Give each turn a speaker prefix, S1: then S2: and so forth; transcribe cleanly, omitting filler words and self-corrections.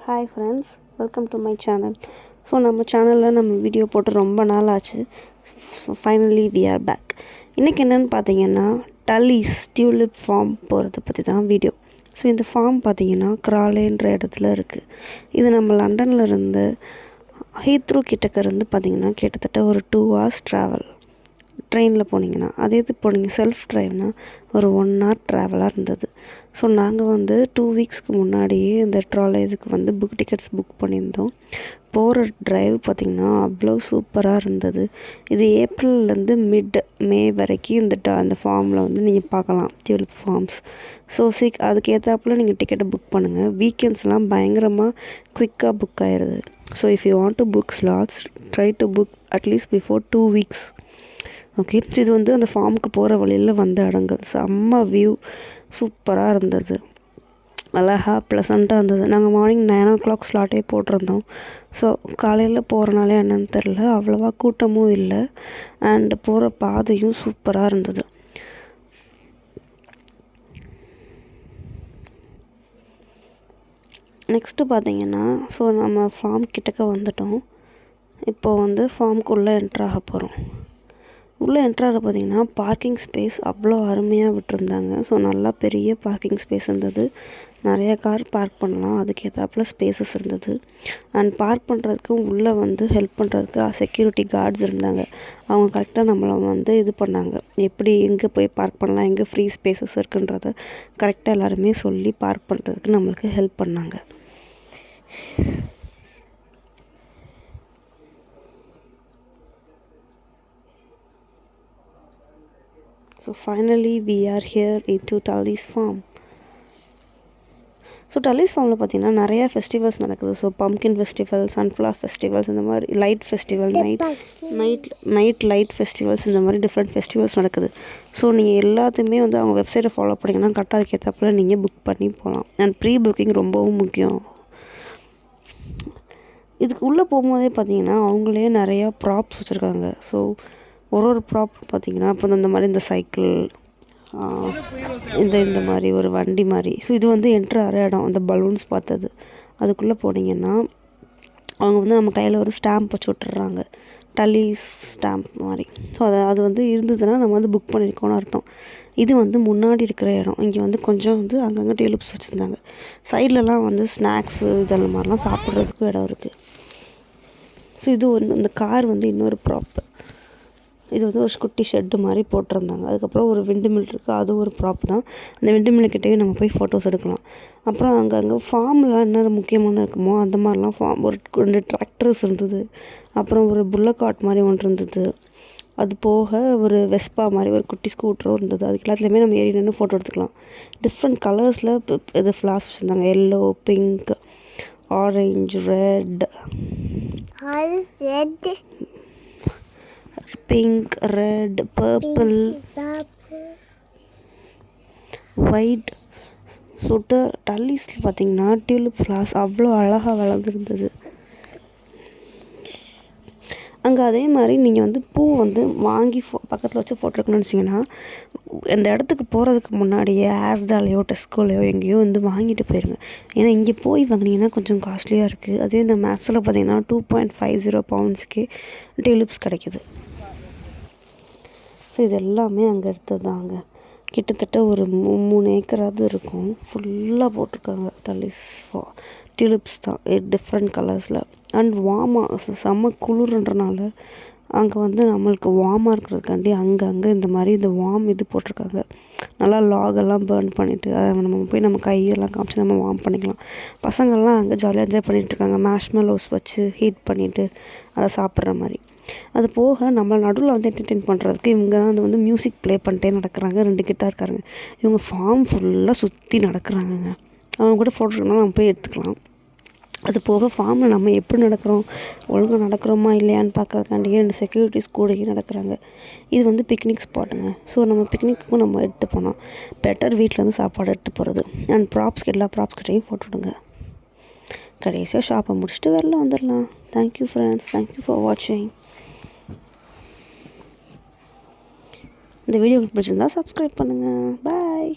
S1: Hi friends, welcome to my channel. So நம்ம சேனலில் நம்ம வீடியோ போட்டு ரொம்ப நாள் ஆச்சு. So finally we are back. இன்றைக்கி என்னென்னு பார்த்தீங்கன்னா டல்லீஸ் டியூலிப் ஃபார்ம் போகிறத பற்றி தான் வீடியோ. ஸோ இந்த ஃபார்ம் பார்த்தீங்கன்னா கிராலேன்ற இடத்துல இருக்குது. இது நம்ம லண்டனில் இருந்து ஹீத்ரூ கிட்டக்க இருந்து பார்த்திங்கன்னா கிட்டத்தட்ட ஒரு 2 hours ட்ராவல் ட்ரெயினில் போனீங்கன்னா. அதே இது போனீங்க செல்ஃப் ட்ரைவ்னால் ஒரு 1 hour ட்ராவலாக இருந்தது. ஸோ நாங்கள் வந்து 2 weeksக்கு முன்னாடியே இந்த இதுக்கு வந்து டிக்கெட்ஸ் புக் பண்ணியிருந்தோம். போகிற ட்ரைவ் பார்த்திங்கன்னா அவ்வளோ சூப்பராக இருந்தது. இது ஏப்ரல்லேருந்து மிட் மே வரைக்கும் அந்த ஃபார்மில் வந்து நீங்கள் பார்க்கலாம் டியூலிப் ஃபார்ம்ஸ். ஸோ அதுக்கு ஏற்றாப்புல நீங்கள் டிக்கெட்டை புக் பண்ணுங்கள். வீக்கெண்ட்ஸ்லாம் பயங்கரமாக குயிக்காக புக் ஆகிடுது. So if you want to book slots, try to book at least before 2 weeks. Okay, so இது வந்து அந்த ஃபார்முக்கு போகிற வழியில் வந்த இடங்கள். செம்ம வியூ சூப்பராக இருந்தது, அழகாக ப்ளசண்ட்டாக இருந்தது. நாங்கள் மார்னிங் 9 o'clock ஸ்லாட்டே போட்டிருந்தோம். ஸோ காலையில் போகிறனாலே என்னன்னு தெரில, அவ்வளோவா கூட்டமும் இல்லை அண்ட் போகிற பாதையும் சூப்பராக இருந்தது. நெக்ஸ்ட்டு பார்த்திங்கன்னா ஸோ நம்ம ஃபார்ம் கிட்டக்க வந்துட்டோம். இப்போது வந்து ஃபார்முக்குள்ளே என்ட்ராக போகிறோம். உள்ளே என்ட்ராக பார்த்திங்கன்னா பார்க்கிங் ஸ்பேஸ் அவ்வளோ அருமையாக விட்டுருந்தாங்க. ஸோ நல்லா பெரிய பார்க்கிங் ஸ்பேஸ் இருந்தது. நிறைய கார் பார்க் பண்ணலாம், அதுக்கேற்றாப்புல ஸ்பேசஸ் இருந்தது. அண்ட் பார்க் பண்ணுறதுக்கும் உள்ளே வந்து ஹெல்ப் பண்ணுறதுக்கு செக்யூரிட்டி கார்ட்ஸ் இருந்தாங்க. அவங்க கரெக்டாக நம்மளை வந்து இது பண்ணாங்க, எப்படி எங்கே போய் பார்க் பண்ணலாம், எங்கே ஃப்ரீ ஸ்பேசஸ் இருக்குன்றத கரெக்டாக எல்லாருமே சொல்லி பார்க் பண்ணுறதுக்கு நம்மளுக்கு ஹெல்ப் பண்ணாங்க. So finally we are here into Tulleys farm. So Tulleys ஃபார்மில் பார்த்திங்கன்னா நிறையா ஃபெஸ்டிவல்ஸ் நடக்குது. So pumpkin festival, sunflower festivals, இந்த மாதிரி light festival, night light festivals, இந்த மாதிரி டிஃப்ரெண்ட் ஃபெஸ்டிவல்ஸ் நடக்குது. ஸோ நீங்கள் எல்லாத்தையுமே வந்து அவங்க வெப்சைட்டை ஃபாலோ பண்ணிங்கன்னா கரெக்டாக அதுக்கேற்றப்பல நீங்கள் புக் பண்ணி போகலாம். அண்ட் ப்ரீ புக்கிங் ரொம்பவும் முக்கியம். இதுக்கு உள்ளே போகும்போதே பார்த்திங்கன்னா அவங்களே நிறையா ப்ராப்ஸ் வச்சுருக்காங்க. ஸோ ஒரு ப்ராப் பார்த்திங்கன்னா இப்போ இந்த மாதிரி இந்த சைக்கிள், இந்த மாதிரி ஒரு வண்டி மாதிரி. ஸோ இது வந்து என்ட்ரு ஆகிற இடம். அந்த பலூன்ஸ் பார்த்தது அதுக்குள்ளே போனீங்கன்னா அவங்க வந்து நம்ம கையில் ஒரு ஸ்டாம்ப் வச்சு விட்டுறாங்க, டல்லீஸ் ஸ்டாம்ப் மாதிரி. ஸோ அது வந்து இருந்ததுன்னா நம்ம வந்து புக் பண்ணியிருக்கோன்னு அர்த்தம். இது வந்து முன்னாடி இருக்கிற இடம். இங்கே வந்து கொஞ்சம் வந்து அங்கங்கே டியூலிப்ஸ் வச்சுருந்தாங்க. சைட்லலாம் வந்து ஸ்நாக்ஸு இதெல்லாம் மாதிரிலாம் சாப்பிட்றதுக்கும் இடம் இருக்குது. ஸோ இது வந்து இந்த கார் வந்து இன்னொரு ப்ராப்பு. இது வந்து ஒரு குட்டி ஷெட்டு மாதிரி போட்டிருந்தாங்க. அதுக்கப்புறம் ஒரு விண்டு மில் இருக்குது, அதுவும் ஒரு ப்ராப் தான். அந்த விண்டு மில்லுக்கிட்டேயே நம்ம போய் ஃபோட்டோஸ் எடுக்கலாம். அப்புறம் அங்கே ஃபார்மில் என்ன முக்கியமான இருக்குமோ அந்த மாதிரிலாம் ஒரு 2 டிராக்டர்ஸ் இருந்தது. அப்புறம் ஒரு புல்லக்காட் மாதிரி ஒன்று இருந்தது. அது போக ஒரு வெஸ்பா மாதிரி ஒரு குட்டி ஸ்கூட்டரும் இருந்தது. அதுக்கு எல்லாத்துலேயுமே நம்ம ஏறி நின்று ஃபோட்டோ எடுத்துக்கலாம். டிஃப்ரெண்ட் கலர்ஸில் இது ஃப்ளார்ஸ் வச்சுருந்தாங்க. Yellow, pink, orange, pink, red, purple, white. சுட்டு டல்லீஸில் பார்த்திங்கன்னா டியூலிப் ஃப்ளார்ஸ் அவ்வளோ அழகாக வளர்ந்துருந்தது. அங்கே அதே மாதிரி நீங்கள் வந்து பூ வந்து வாங்கி பக்கத்தில் வச்சு ஃபோட்டோ எடுக்கணும்னு வச்சிங்கன்னா அந்த இடத்துக்கு போகிறதுக்கு முன்னாடியே ஆஸ்டாலேயோ டெஸ்கோலையோ எங்கேயோ வந்து வாங்கிட்டு போயிருங்க. ஏன்னா இங்கே போய் வாங்கினீங்கன்னா கொஞ்சம் காஸ்ட்லியாக இருக்குது. அதே இந்த மேப்ஸில் பார்த்திங்கன்னா 2.50 poundsக்கே டியூலிப்ஸ் கிடைக்கிது. ஸோ இது எல்லாமே அங்கே எடுத்தது தாங்க. கிட்டத்தட்ட ஒரு 3 ஏக்கராவது இருக்கும். ஃபுல்லாக போட்டிருக்காங்க டல்லீஸ் டியூலிப்ஸ் தான், டிஃப்ரெண்ட் கலர்ஸில். அண்ட் வார்மாக செம்ம குளிர்ன்றனால அங்கே வந்து நம்மளுக்கு வார்மாக இருக்கிறதுக்காண்டி அங்கங்கே இந்த மாதிரி இந்த வார்ம் இது போட்டிருக்காங்க. நல்லா லாகெல்லாம் பர்ன் பண்ணிவிட்டு அதை நம்ம போய் நம்ம கையெல்லாம் காமிச்சு நம்ம வார்ம் பண்ணிக்கலாம். பசங்கள்லாம் அங்கே ஜாலியாக என்ஜாய் பண்ணிகிட்ருக்காங்க, மேஷ்மெலோஸ் வச்சு ஹீட் பண்ணிவிட்டு அதை சாப்பிட்ற மாதிரி. அது போக நம்ம நடுவில் வந்து என்டர்டெயின் பண்ணுறதுக்கு இவங்க வந்து மியூசிக் ப்ளே பண்ணிட்டே நடக்கிறாங்க. 2 கிட்டார்காரங்க இவங்க ஃபார்ம் ஃபுல்லாக சுற்றி நடக்கிறாங்கங்க. அவங்க கூட ஃபோட்டோ எடுக்கணும்னா நம்ம போய் எடுத்துக்கலாம். அது போக ஃபார்மில் நம்ம எப்படி நடக்கிறோம், ஒழுங்காக நடக்கிறோமா இல்லையான்னு பார்க்கறதுக்காண்டியே 2 செக்யூரிட்டிஸ் கூடயே நடக்கிறாங்க. இது வந்து பிக்னிக் ஸ்பாட்டுங்க. ஸோ நம்ம பிக்னிக்கும் நம்ம எடுத்து போனோம். பெட்டர் வீட்டில் வந்து சாப்பாடு எடுத்து போகிறது. அண்ட் எல்லா ப்ராப்ஸ்கிட்டையும் ஃபோட்டோ எடுங்க. கடைசியாக ஷாப்பை முடிச்சுட்டு வெளில வந்துடலாம். தேங்க்யூ ஃப்ரெண்ட்ஸ், தேங்க்யூ ஃபார் வாட்சிங். இந்த வீடியோ உங்களுக்கு பிடிச்சிருந்தா சப்ஸ்கிரைப் பண்ணுங்கள். பாய்.